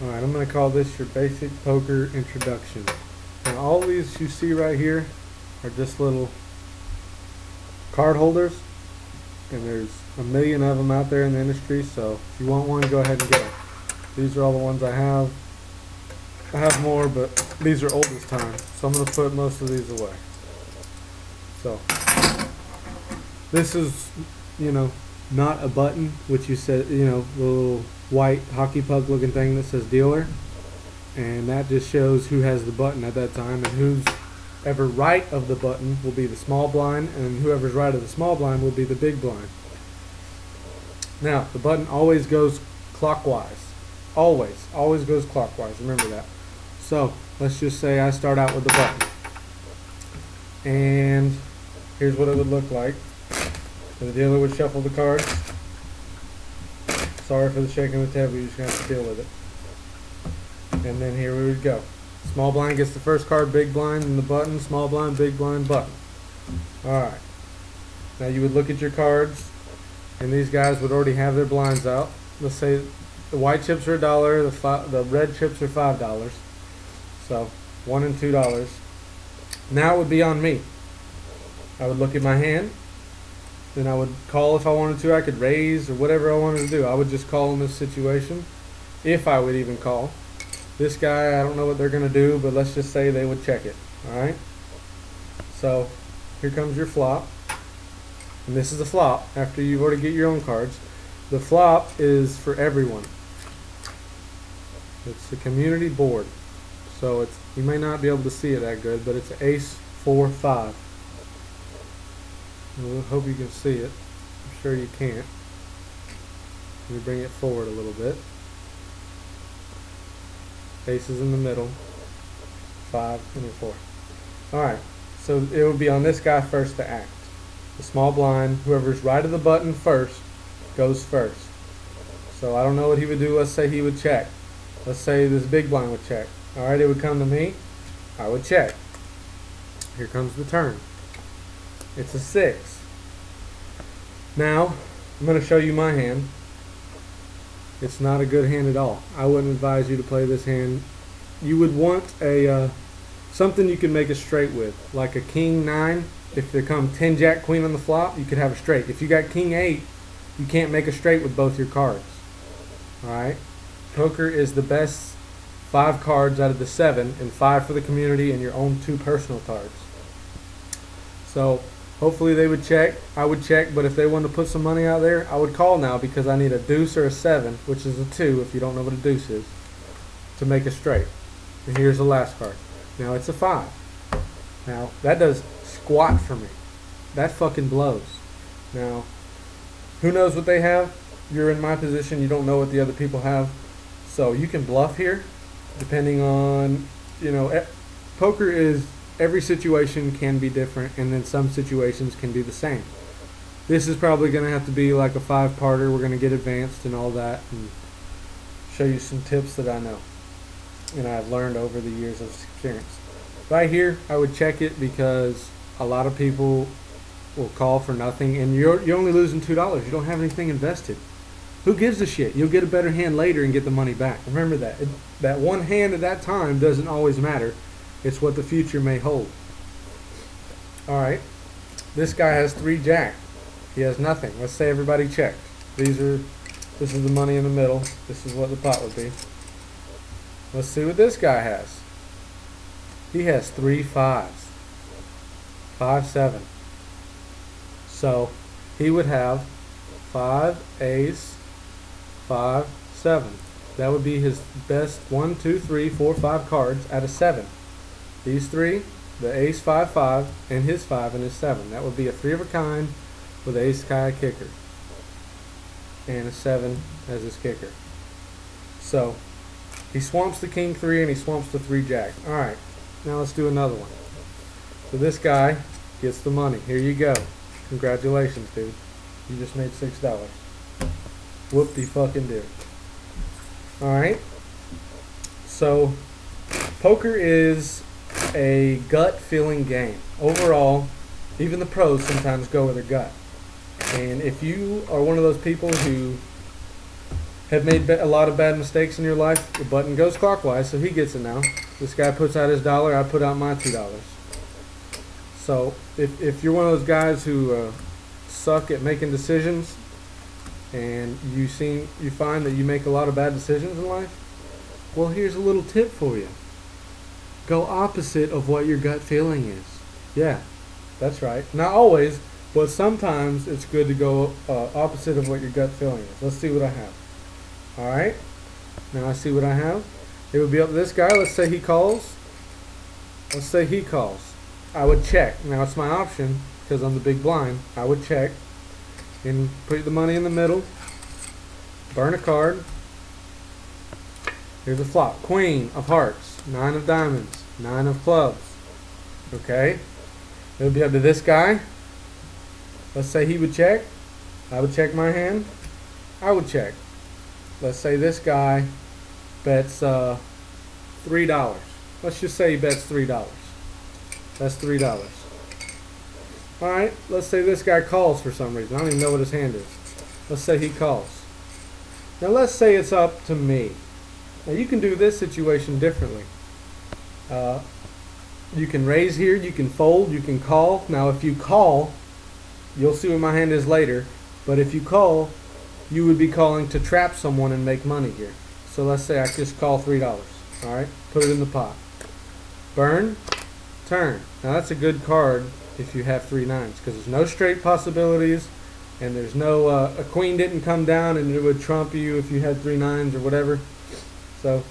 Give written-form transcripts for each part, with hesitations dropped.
Alright, I'm going to call this your basic poker introduction. Now all these you see right here are just little card holders, and there's a million of them out there in the industry, so if you want one, go ahead and get it. These are all the ones I have. I have more, but these are old as time, so I'm going to put most of these away. So this is, not a button, which you said, the little white hockey puck looking thing that says dealer, and that just shows who has the button at that time, and who's ever right of the button will be the small blind, and whoever's right of the small blind will be the big blind. Now the button always goes clockwise, always goes clockwise, remember that. So let's just say I start out with the button, and here's what it would look like. The dealer would shuffle the cards. Sorry for the shaking of the table, you're just going to have to deal with it. And then here we would go. Small blind gets the first card, big blind, and the button, small blind, big blind, button. Alright. Now you would look at your cards, and these guys would already have their blinds out. Let's say the white chips are $1, the red chips are $5. So, $1 and $2. Now it would be on me. I would look at my hand. Then I would call if I wanted to. I could raise or whatever I wanted to do. I would just call in this situation, if I would even call. This guy, I don't know what they're going to do, but let's just say they would check it. Alright? So, here comes your flop. And this is a flop after you've already get your own cards. The flop is for everyone. It's the community board. So, you may not be able to see it that good, but it's ace, 4, 5. I hope you can see it. I'm sure you can't. Let me bring it forward a little bit. Ace is in the middle. 5 and a 4. Alright, so it would be on this guy first to act. The small blind, whoever's right of the button first, goes first. So I don't know what he would do. Let's say he would check. Let's say this big blind would check. Alright, it would come to me. I would check. Here comes the turn. It's a 6. Now, I'm going to show you my hand. It's not a good hand at all. I wouldn't advise you to play this hand. You would want a something you can make a straight with, like a king 9. If there come 10 jack queen on the flop, you could have a straight. If you got king 8, you can't make a straight with both your cards. Alright? Poker is the best 5 cards out of the 7, and 5 for the community and your own 2 personal cards. So hopefully they would check. I would check, but if they wanted to put some money out there, I would call now, because I need a deuce or a 7, which is a 2 if you don't know what a deuce is, to make a straight. And here's the last card. Now it's a 5. Now that does squat for me. That fucking blows. Now, who knows what they have? You're in my position, you don't know what the other people have. So you can bluff here, depending on, poker is, every situation can be different, and then some situations can be the same. This is probably going to have to be like a 5-parter. We're going to get advanced and all that, and show you some tips that I know and I've learned over the years of experience. Right here, I would check it, because a lot of people will call for nothing, and you're only losing $2. You don't have anything invested. Who gives a shit? You'll get a better hand later and get the money back. Remember that. That one hand at that time doesn't always matter. It's what the future may hold. Alright. This guy has 3 jack. He has nothing. Let's say everybody checked. This is the money in the middle. This is what the pot would be. Let's see what this guy has. He has 3 5s. 5, 7. So he would have 5 ace, 5, 7. That would be his best 1, 2, 3, 4, 5 cards out of 7. These 3, the ace, 5, 5, and his 5 and his 7. That would be a 3 of a kind with ace, sky kicker, and a 7 as his kicker. So he swamps the king 3 and he swamps the 3 jack. Alright, now let's do another one. So this guy gets the money. Here you go. Congratulations, dude. You just made $6. Whoop-de-fucking-do. Alright. So poker is a gut feeling game. Overall, even the pros sometimes go with their gut. And if you are one of those people who have made a lot of bad mistakes in your life, the button goes clockwise, so he gets it now. This guy puts out his $1, I put out my $2. So if you're one of those guys who suck at making decisions, and you find that you make a lot of bad decisions in life, well, here's a little tip for you. Go opposite of what your gut feeling is. Yeah, that's right. Not always, but sometimes it's good to go opposite of what your gut feeling is. Let's see what I have. Alright, now I see what I have. It would be up to this guy. Let's say he calls. Let's say he calls. I would check. Now it's my option because I'm the big blind. I would check and put the money in the middle. Burn a card. Here's a flop. Queen of hearts. 9 of diamonds. 9 of clubs. Okay. It would be up to this guy. Let's say he would check. I would check my hand. I would check. Let's say this guy bets $3. Let's just say he bets $3. That's $3. Alright, let's say this guy calls for some reason. I don't even know what his hand is. Let's say he calls. Now let's say it's up to me. Now you can do this situation differently. You can raise here, you can fold, you can call. Now if you call, you'll see what my hand is later. But if you call, you would be calling to trap someone and make money here. So let's say I just call $3. Alright, put it in the pot. Burn, turn. Now that's a good card if you have 3 nines, because there's no straight possibilities, and there's no a queen didn't come down and it would trump you if you had 3 nines or whatever. So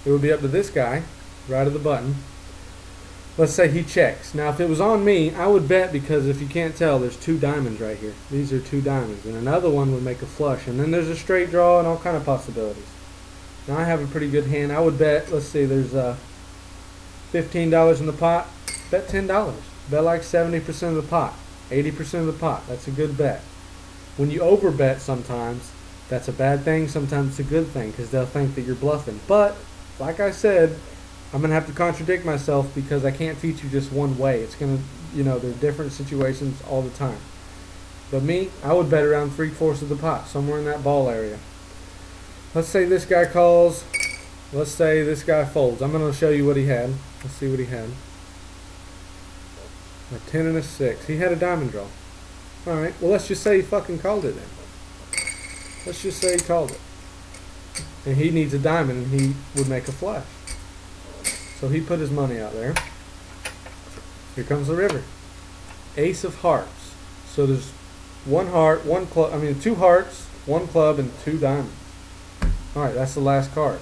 it would be up to this guy, right of the button. Let's say he checks. Now if it was on me, I would bet, because if you can't tell, there's 2 diamonds right here. These are 2 diamonds, and another one would make a flush, and then there's a straight draw and all kind of possibilities. Now I have a pretty good hand. I would bet, let's see, there's $15 in the pot. Bet $10. Bet like 70% of the pot, 80% of the pot. That's a good bet. When you overbet sometimes, that's a bad thing. Sometimes it's a good thing, because they'll think that you're bluffing. But like I said, I'm going to have to contradict myself, because I can't teach you just one way. It's going to, there are different situations all the time. But me, I would bet around 3/4 of the pot, somewhere in that ball area. Let's say this guy calls. Let's say this guy folds. I'm going to show you what he had. Let's see what he had. A 10 and a 6. He had a diamond draw. Alright, well let's just say he fucking called it then. Let's just say he called it. And he needs a diamond, and he would make a flush. So he put his money out there. Here comes the river. Ace of hearts. So there's 1 heart, 1 club, 2 hearts, 1 club, and 2 diamonds. Alright, that's the last card.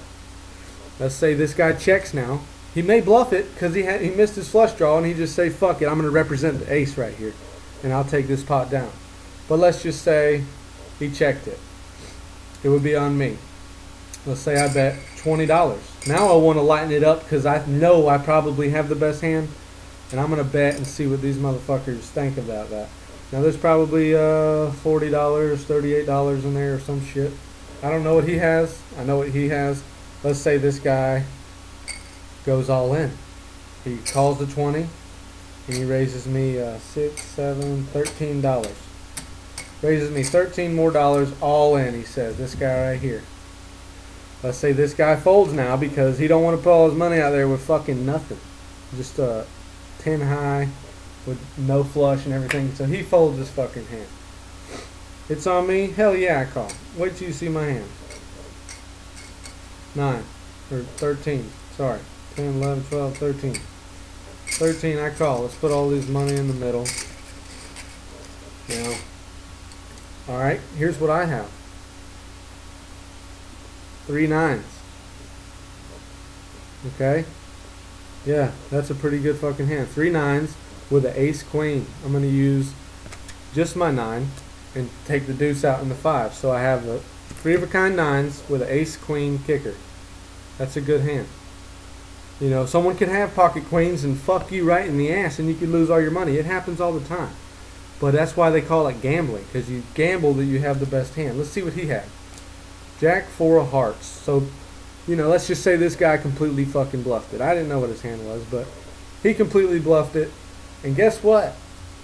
Let's say this guy checks now. He may bluff it because he missed his flush draw, and he just say, fuck it, I'm going to represent the ace right here, and I'll take this pot down. But let's just say he checked it. It would be on me. Let's say I bet $20. Now I want to lighten it up, because I know I probably have the best hand, and I'm going to bet and see what these motherfuckers think about that. Now there's probably $40, $38 in there or some shit. I don't know what he has. I know what he has. Let's say this guy goes all in. He calls the 20, and he raises me $6, $7, $13. Raises me $13 more all in, he says, this guy right here. Let's say this guy folds now, because he don't want to put all his money out there with fucking nothing. Just 10 high with no flush and everything. So he folds his fucking hand. It's on me? Hell yeah, I call. Wait till you see my hand. 9 or 13. Sorry. 10, 11, 12, 13. 13, I call. Let's put all this money in the middle. Now, alright, here's what I have. 3 nines. Okay? Yeah, that's a pretty good fucking hand. 3 nines with an ace queen. I'm going to use just my 9 and take the deuce out in the 5. So I have the 3 of a kind 9s with an ace queen kicker. That's a good hand. Someone could have pocket queens and fuck you right in the ass, and you could lose all your money. It happens all the time. But that's why they call it gambling, because you gamble that you have the best hand. Let's see what he had. Jack 4 of hearts. So, let's just say this guy completely fucking bluffed it. I didn't know what his hand was, but he completely bluffed it. And guess what?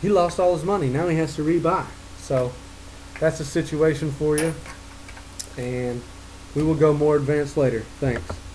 He lost all his money. Now he has to rebuy. So, that's a situation for you. And We will go more advanced later. Thanks.